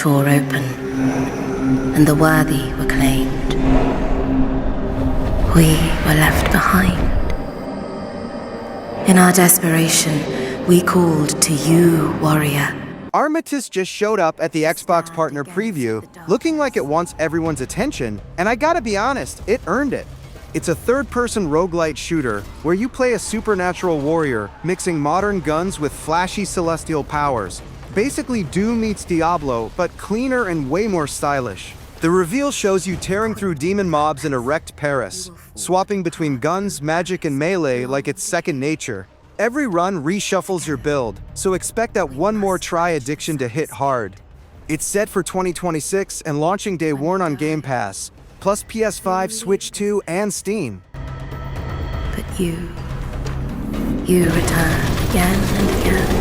tore open, and the worthy were claimed. We were left behind. In our desperation, we called to you, warrior. Armatus just showed up at the Xbox Partner Preview, looking like it wants everyone's attention, and I gotta be honest, it earned it. It's a third-person roguelite shooter where you play a supernatural warrior, mixing modern guns with flashy celestial powers. Basically Doom meets Diablo, but cleaner and way more stylish. The reveal shows you tearing through demon mobs in erect Paris, swapping between guns, magic, and melee like it's second nature. Every run reshuffles your build, so expect that one more try addiction to hit hard. It's set for 2026 and launching day one on Game Pass, plus PS5, Switch 2, and Steam. But you return again and again.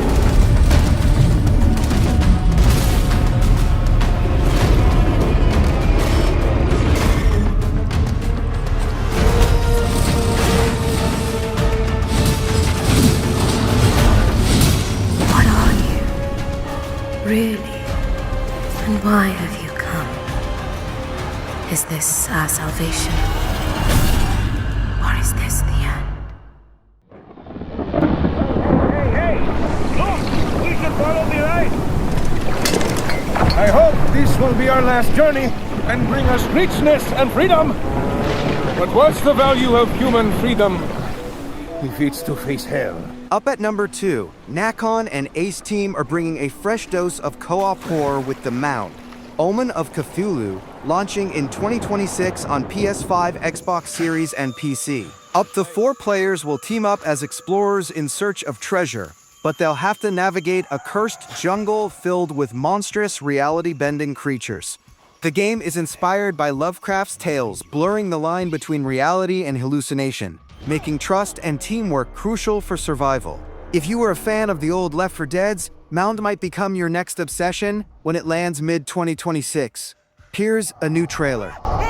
Really? And why have you come? Is this our salvation? Or is this the end? Hey! Look! We should follow the light! I hope this will be our last journey and bring us richness and freedom! But what's the value of human freedom if it's to face hell? Up at number 2, Nakon and Ace Team are bringing a fresh dose of co-op horror with the Mound, Omen of Cthulhu, launching in 2026 on PS5, Xbox Series, and PC. Up to 4 players will team up as explorers in search of treasure, but they'll have to navigate a cursed jungle filled with monstrous reality-bending creatures. The game is inspired by Lovecraft's tales, blurring the line between reality and hallucination, making trust and teamwork crucial for survival. If you were a fan of the old Left 4 Deads, Mound might become your next obsession when it lands mid-2026. Here's a new trailer. What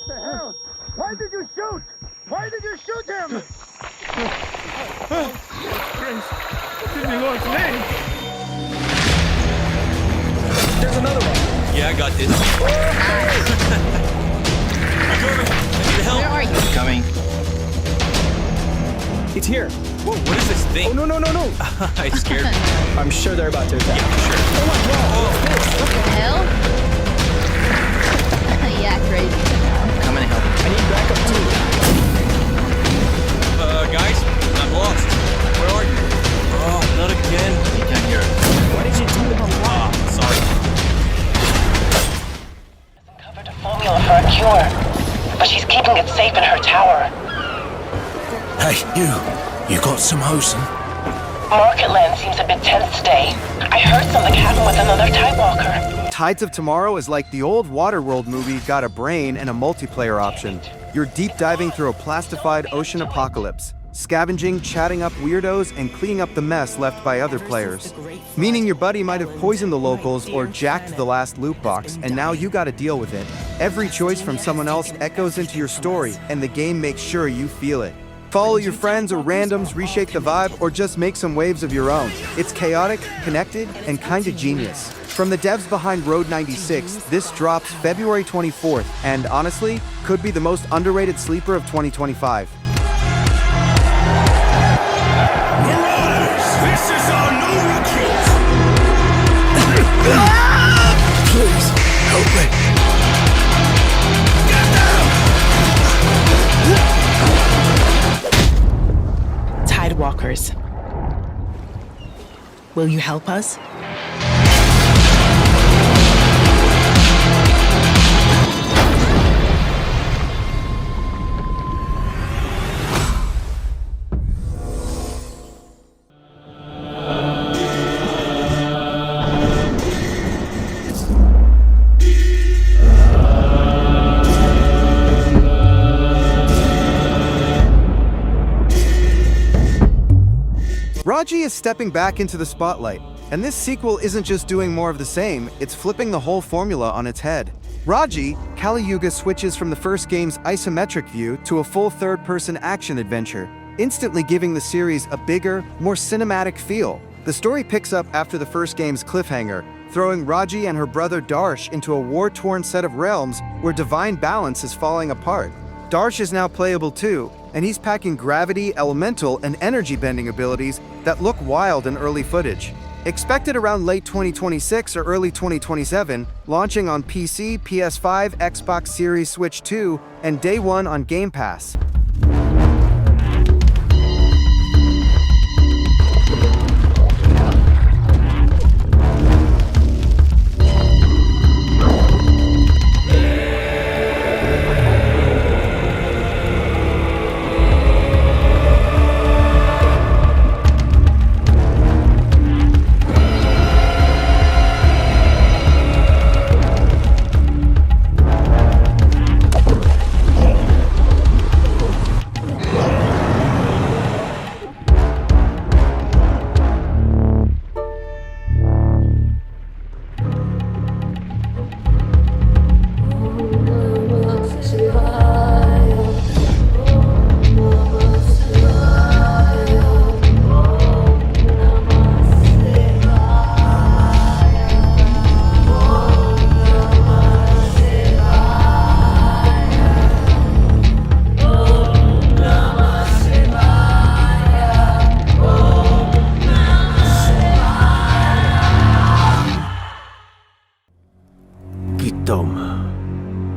the hell? Why did you shoot? Why did you shoot him? Prince, what's in the Lord's name? There's another one. Yeah, I got this. I need help. Where are you? Coming. It's here. Whoa, what is this thing? Oh, no. I scared me. I'm sure they're about to attack. Yeah, sure. Oh my god. What the hell? Yeah, crazy. I'm coming to help. I need backup too. Guys, I'm lost. Where are you? Oh, not again. You can't hear it. What did you do to the wall? Sorry. Uncovered a formula for a cure, but she's keeping it safe in her tower. Hey, you got some hosen? Marketland seems a bit tense today. I heard something happened with another Tidewalker. Tides of Tomorrow is like the old Waterworld movie got a brain and a multiplayer option. You're deep diving through a plastified ocean apocalypse, scavenging, chatting up weirdos, and cleaning up the mess left by other players. Meaning your buddy might have poisoned the locals or jacked the last loot box, and now you gotta deal with it. Every choice from someone else echoes into your story, and the game makes sure you feel it. Follow your friends or randoms, reshape the vibe, or just make some waves of your own. It's chaotic, connected, and kinda genius. From the devs behind Road 96, this drops February 24th, and honestly, could be the most underrated sleeper of 2025. Marauders! This is our new retreat! Please, help me. Get down! Tidewalkers. Will you help us? Raji is stepping back into the spotlight, And this sequel isn't just doing more of the same, it's flipping the whole formula on its head. Raji, Kaliyuga switches from the first game's isometric view to a full third-person action adventure, instantly giving the series a bigger, more cinematic feel. The story picks up after the first game's cliffhanger, throwing Raji and her brother Darsh into a war-torn set of realms where divine balance is falling apart. Darsh is now playable too, and he's packing gravity, elemental, and energy-bending abilities that look wild in early footage. Expected around late 2026 or early 2027, launching on PC, PS5, Xbox Series, Switch 2, and Day 1 on Game Pass.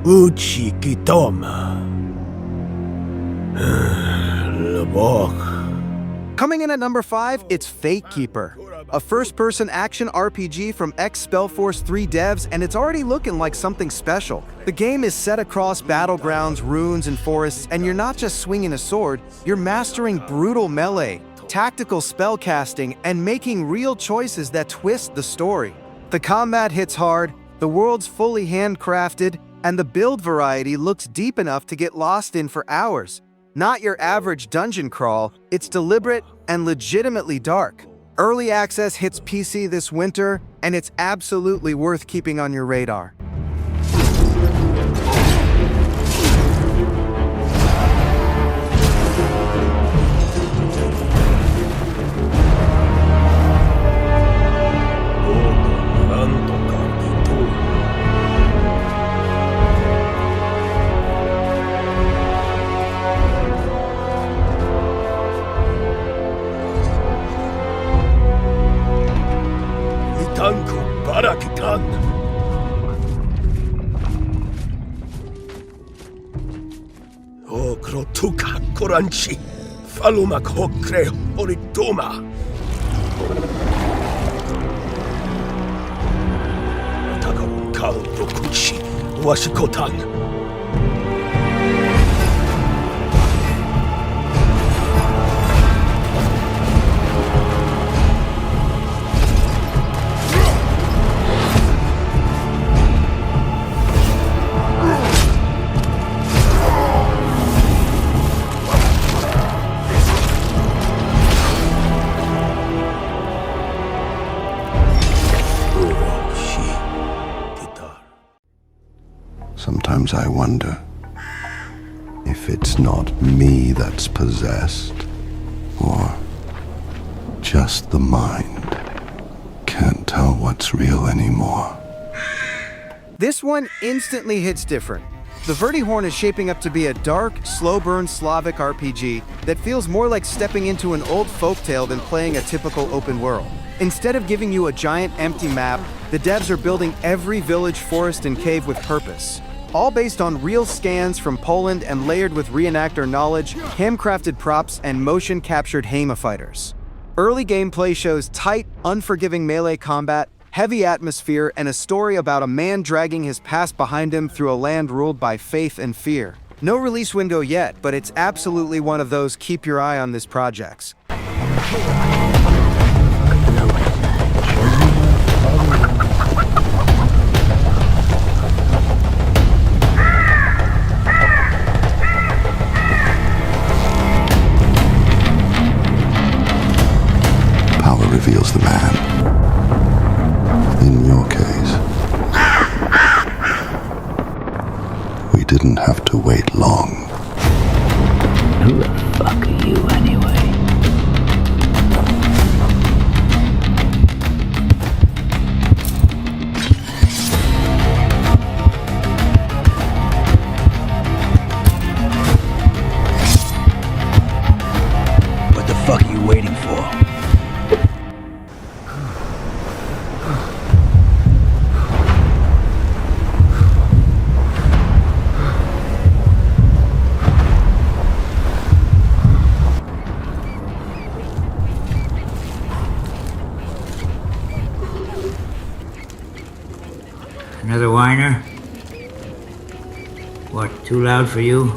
Uchi Kitoma. Coming in at number 5, it's Fatekeeper, a first-person action RPG from ex-Spellforce 3 devs, and it's already looking like something special. The game is set across battlegrounds, ruins, and forests, and you're not just swinging a sword, you're mastering brutal melee, tactical spellcasting, and making real choices that twist the story. The combat hits hard, the world's fully handcrafted, and the build variety looks deep enough to get lost in for hours. Not your average dungeon crawl, it's deliberate and legitimately dark. Early access hits PC this winter, and it's absolutely worth keeping on your radar. Tuka Koranchi, Falumak Hokre Oritoma. Takarun Kal Dokuchi, Washikotan. Sometimes I wonder if it's not me that's possessed, or just the mind. Can't tell what's real anymore. This one instantly hits different. The Vernyhorn is shaping up to be a dark, slow-burn Slavic RPG that feels more like stepping into an old folktale than playing a typical open world. Instead of giving you a giant empty map, the devs are building every village, forest, and cave with purpose. All based on real scans from Poland and layered with reenactor knowledge, handcrafted props, and motion-captured Hema fighters. Early gameplay shows tight, unforgiving melee combat, heavy atmosphere, and a story about a man dragging his past behind him through a land ruled by faith and fear. No release window yet, but it's absolutely one of those keep your eye on this projects. Reveals the man. your case, we didn't have to wait long. Who the fuck are you anyway? What the fuck are you waiting for? Another whiner? What, too loud for you?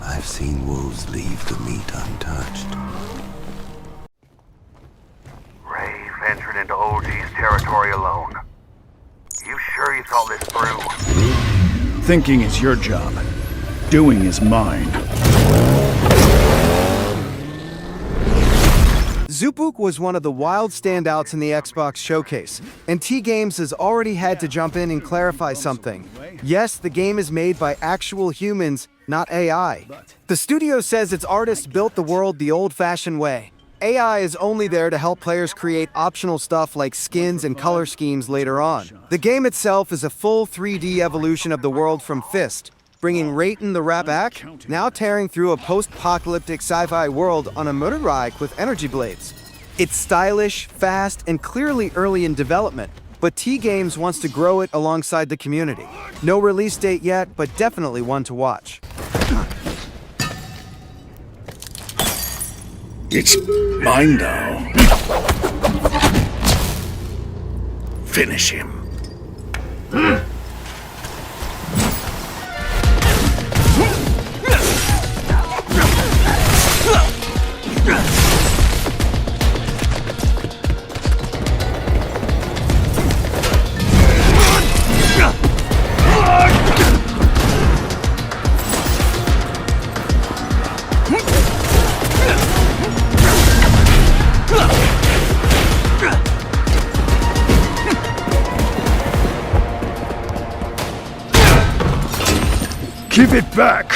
I've seen wolves leave the meat untouched. Ray ventured into OG's territory alone. You sure you thought this through? Thinking is your job. Doing is mine. ZOOPUNK was one of the wild standouts in the Xbox showcase, and T-Games has already had to jump in and clarify something. Yes, the game is made by actual humans, not AI. The studio says its artists built the world the old-fashioned way. AI is only there to help players create optional stuff like skins and color schemes later on. The game itself is a full 3D evolution of the world from Fist, bringing Rayton the Rat-Back, now tearing through a post-apocalyptic sci-fi world on a motorbike with energy blades. It's stylish, fast, and clearly early in development, but T-Games wants to grow it alongside the community. No release date yet, but definitely one to watch. It's mine now. Finish him. Give it back!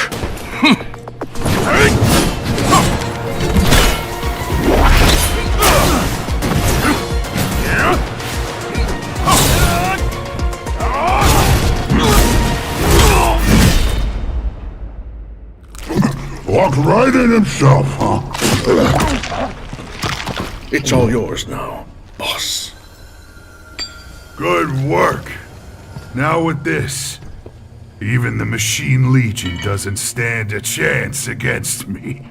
Walked right in himself, huh? It's all yours now, boss. Good work. Now with this, even the Machine Legion doesn't stand a chance against me.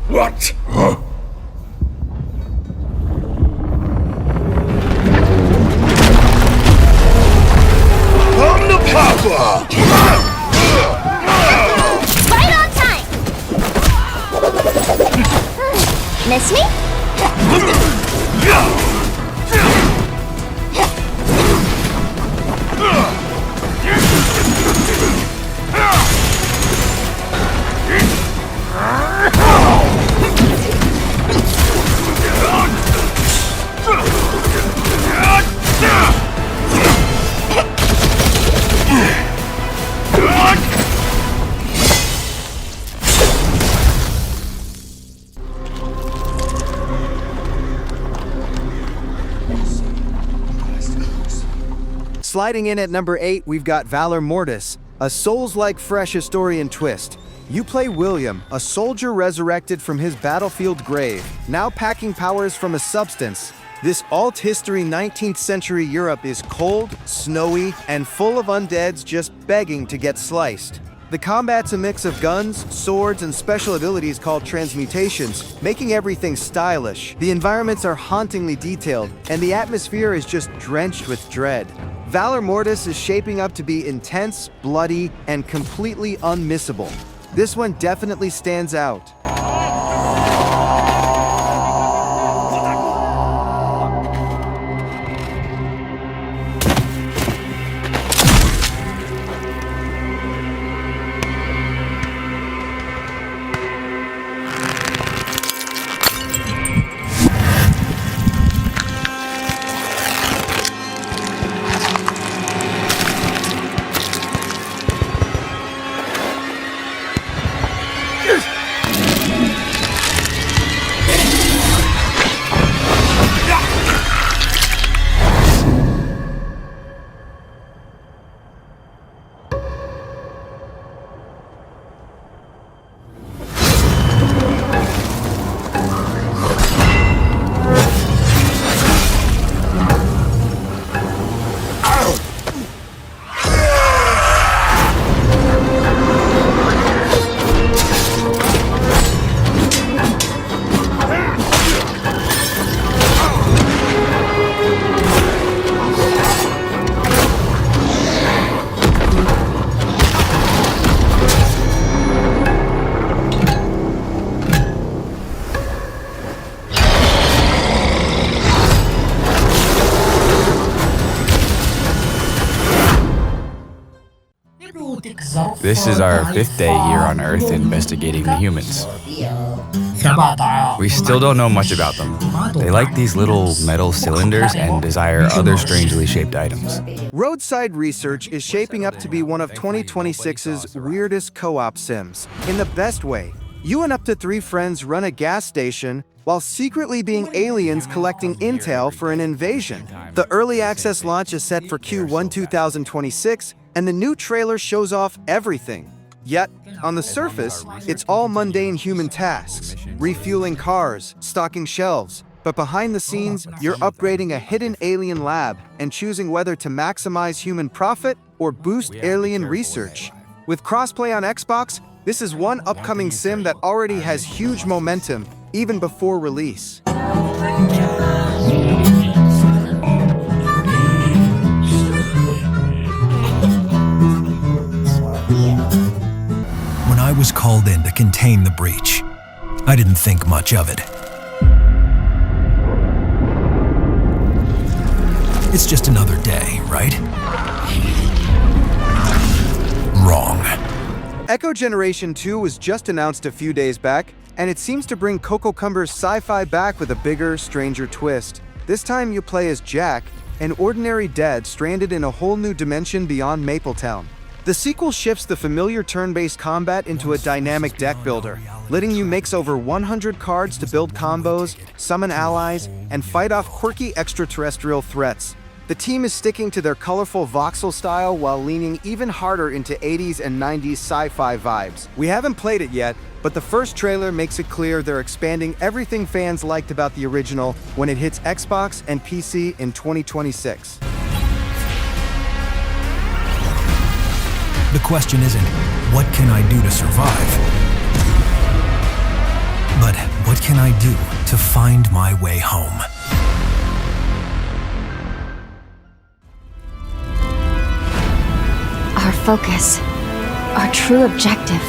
What? Huh? I'm the Papa! Right on time! Miss me? Sliding in at number 8, we've got Valor Mortis, a Souls-like fresh historian twist. You play William, a soldier resurrected from his battlefield grave, now packing powers from a substance. This alt-history 19th century Europe is cold, snowy, and full of undeads just begging to get sliced. The combat's a mix of guns, swords, and special abilities called transmutations, making everything stylish. The environments are hauntingly detailed, and the atmosphere is just drenched with dread. Valor Mortis is shaping up to be intense, bloody, and completely unmissable. This one definitely stands out. This is our 5th day here on Earth investigating the humans. We still don't know much about them. They like these little metal cylinders and desire other strangely shaped items. Roadside Research is shaping up to be one of 2026's weirdest co-op sims. In the best way, you and up to 3 friends run a gas station while secretly being aliens collecting intel for an invasion. The early access launch is set for Q1 2026, and the new trailer shows off everything. Yet, on the surface, it's all mundane human tasks, refueling cars, stocking shelves. But behind the scenes, you're upgrading a hidden alien lab and choosing whether to maximize human profit or boost alien research. With crossplay on Xbox, this is one upcoming sim that already has huge momentum, even before release. When I was called in to contain the breach, I didn't think much of it. It's just another day, right? Wrong. Echo Generation 2 was just announced a few days back, and it seems to bring Coco Cumber's sci-fi back with a bigger, stranger twist. This time you play as Jack, an ordinary dead stranded in a whole new dimension beyond Mapletown. The sequel shifts the familiar turn-based combat into a dynamic deck builder, letting you mix over 100 cards to build combos, summon allies, and fight off quirky extraterrestrial threats. The team is sticking to their colorful voxel style while leaning even harder into 80s and 90s sci-fi vibes. We haven't played it yet, but the first trailer makes it clear they're expanding everything fans liked about the original when it hits Xbox and PC in 2026. The question isn't, what can I do to survive? But what can I do to find my way home? Our focus, our true objective,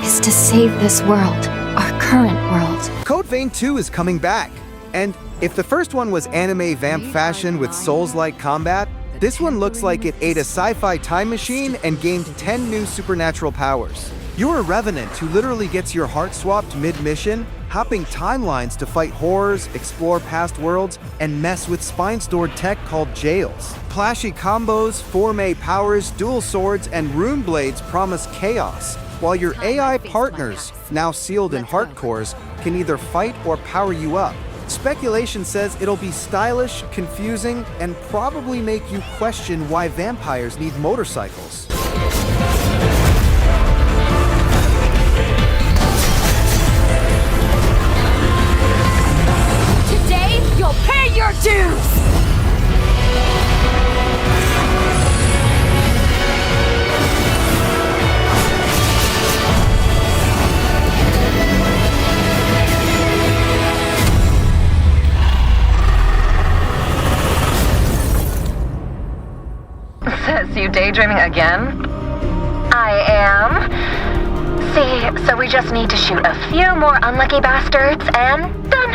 is to save this world, our current world. Code Vein 2 is coming back, and if the first one was anime vamp fashion with Souls-like combat, this one looks like it ate a sci-fi time machine and gained 10 new supernatural powers. You're a revenant who literally gets your heart swapped mid-mission, hopping timelines to fight horrors, explore past worlds, and mess with spine-stored tech called jails. Flashy combos, 4-May powers, dual swords, and rune blades promise chaos, while your AI partners, now sealed in heart cores, can either fight or power you up. Speculation says it'll be stylish, confusing, and probably make you question why vampires need motorcycles. Today, you'll pay your dues! Says you daydreaming again? I am. See, so we just need to shoot a few more unlucky bastards and done.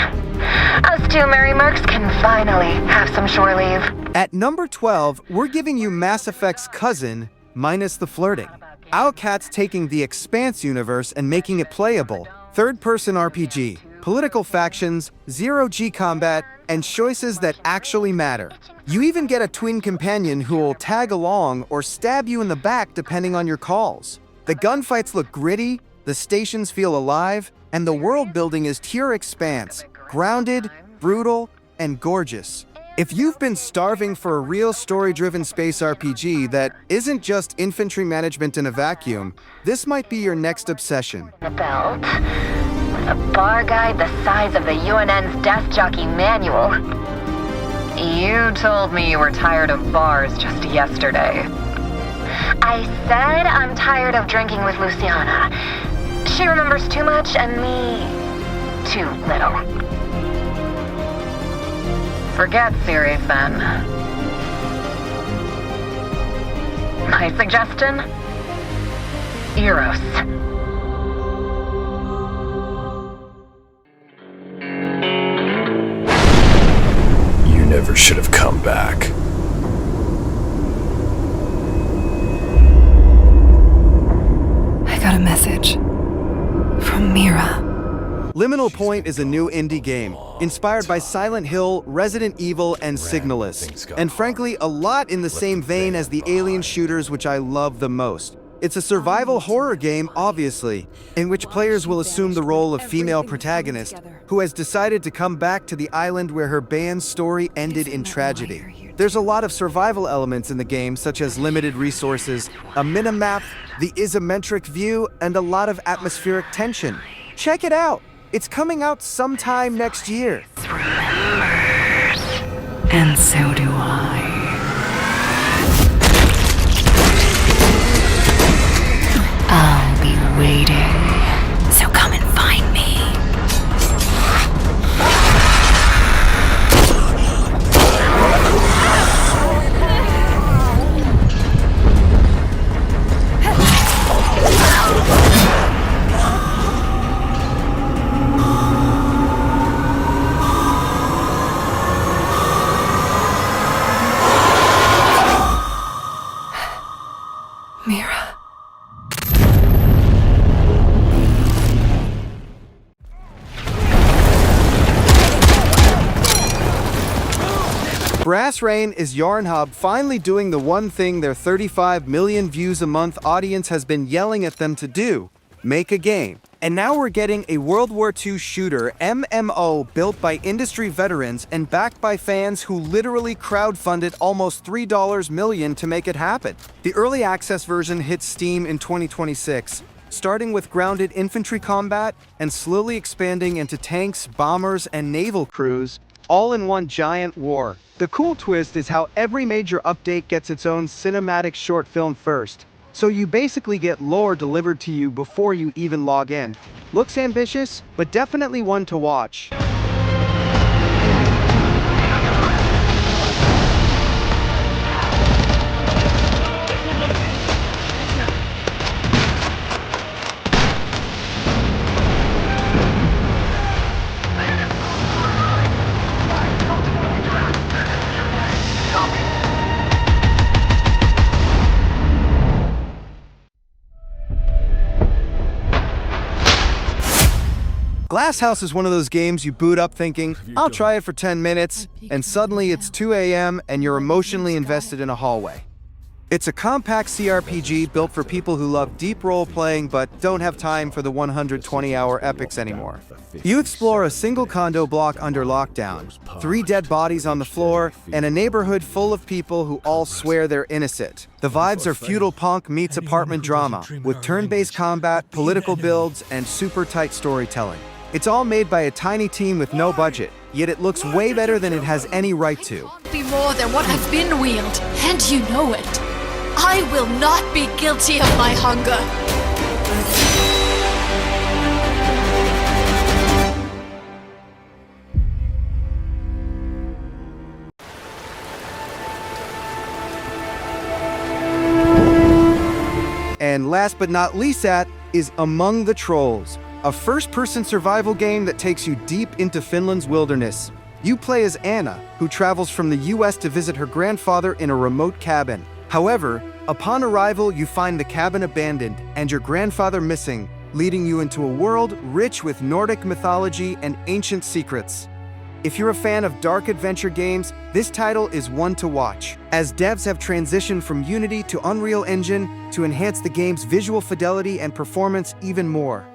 Us two merry mercs can finally have some shore leave. At number 12, we're giving you Mass Effect's cousin, minus the flirting. Owlcat's taking the Expanse universe and making it playable. Third-person RPG, political factions, zero-G combat, and choices that actually matter. You even get a twin companion who will tag along or stab you in the back depending on your calls. The gunfights look gritty, the stations feel alive, and the world building is pure Expanse, grounded, brutal, and gorgeous. If you've been starving for a real story-driven space RPG that isn't just infantry management in a vacuum, this might be your next obsession. The belt, with a bar guide the size of the UNN's death jockey manual. You told me you were tired of bars just yesterday. I said I'm tired of drinking with Luciana. She remembers too much and me too little. Forget series then. My suggestion? Eros. You never should have come back. I got a message from Mira. Liminal Point is a new indie game, inspired by Silent Hill, Resident Evil, and Signalis, and frankly, a lot in the same vein as the Alien shooters which I love the most. It's a survival horror game, obviously, in which players will assume the role of female protagonist, who has decided to come back to the island where her band's story ended in tragedy. There's a lot of survival elements in the game, such as limited resources, a minimap, the isometric view, and a lot of atmospheric tension. Check it out! It's coming out sometime next year. And so do I. I'll be waiting. So come and find me. Mira. Brass Rain is Yarnhub finally doing the one thing their 35 million views a month audience has been yelling at them to do: make a game. And now we're getting a World War II shooter MMO built by industry veterans and backed by fans who literally crowdfunded almost $3 million to make it happen. The early access version hits Steam in 2026, starting with grounded infantry combat and slowly expanding into tanks, bombers, and naval crews, all in one giant war. The cool twist is how every major update gets its own cinematic short film first. So you basically get lore delivered to you before you even log in. Looks ambitious, but definitely one to watch. Glasshouse is one of those games you boot up thinking, I'll try it for 10 minutes, and suddenly it's 2 a.m. and you're emotionally invested in a hallway. It's a compact CRPG built for people who love deep role-playing but don't have time for the 120-hour epics anymore. You explore a single condo block under lockdown, 3 dead bodies on the floor, and a neighborhood full of people who all swear they're innocent. The vibes are feudal punk meets apartment drama, with turn-based combat, political builds, and super tight storytelling. It's all made by a tiny team with no budget, yet it looks way better than it has any right to. Be more than what I've been wheeled, and you know it. I will not be guilty of my hunger. And last but not least is Among the Trolls, a first-person survival game that takes you deep into Finland's wilderness. You play as Anna, who travels from the US to visit her grandfather in a remote cabin. However, upon arrival, you find the cabin abandoned and your grandfather missing, leading you into a world rich with Nordic mythology and ancient secrets. If you're a fan of dark adventure games, this title is one to watch, as devs have transitioned from Unity to Unreal Engine to enhance the game's visual fidelity and performance even more.